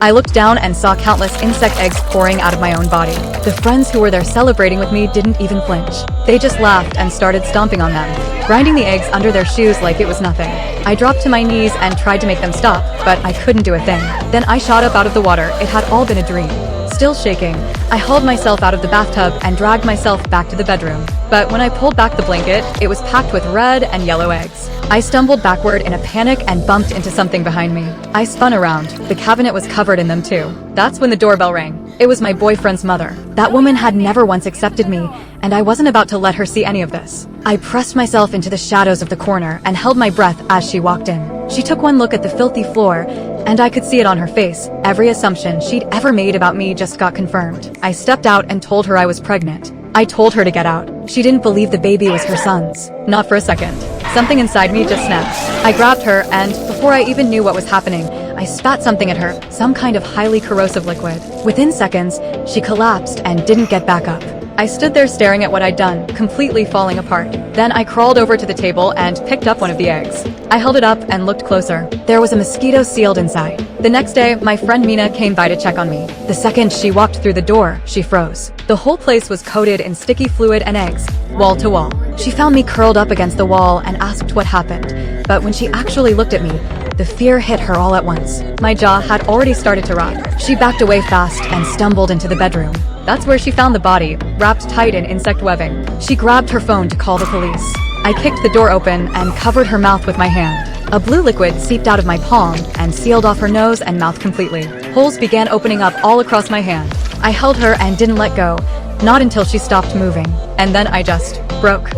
I looked down and saw countless insect eggs pouring out of my own body. The friends who were there celebrating with me didn't even flinch. They just laughed and started stomping on them, grinding the eggs under their shoes like it was nothing. I dropped to my knees and tried to make them stop, but I couldn't do a thing. Then I shot up out of the water. It had all been a dream. Still shaking, I hauled myself out of the bathtub and dragged myself back to the bedroom. But when I pulled back the blanket, it was packed with red and yellow eggs. I stumbled backward in a panic and bumped into something behind me. I spun around. The cabinet was covered in them too. That's when the doorbell rang. It was my boyfriend's mother. That woman had never once accepted me, and I wasn't about to let her see any of this. I pressed myself into the shadows of the corner and held my breath as she walked in. She took one look at the filthy floor, and I could see it on her face. Every assumption she'd ever made about me just got confirmed. I stepped out and told her I was pregnant. I told her to get out. She didn't believe the baby was her son's. Not for a second. Something inside me just snapped. I grabbed her, and before I even knew what was happening, I spat something at her, some kind of highly corrosive liquid. Within seconds, she collapsed and didn't get back up. I stood there staring at what I'd done, completely falling apart. Then I crawled over to the table and picked up one of the eggs. I held it up and looked closer. There was a mosquito sealed inside. The next day, my friend Mina came by to check on me. The second she walked through the door, she froze. The whole place was coated in sticky fluid and eggs, wall to wall. She found me curled up against the wall and asked what happened. But when she actually looked at me, the fear hit her all at once. My jaw had already started to rot. She backed away fast and stumbled into the bedroom. That's where she found the body, wrapped tight in insect webbing. She grabbed her phone to call the police. I kicked the door open and covered her mouth with my hand. A blue liquid seeped out of my palm and sealed off her nose and mouth completely. Holes began opening up all across my hand. I held her and didn't let go, not until she stopped moving. And then I just broke.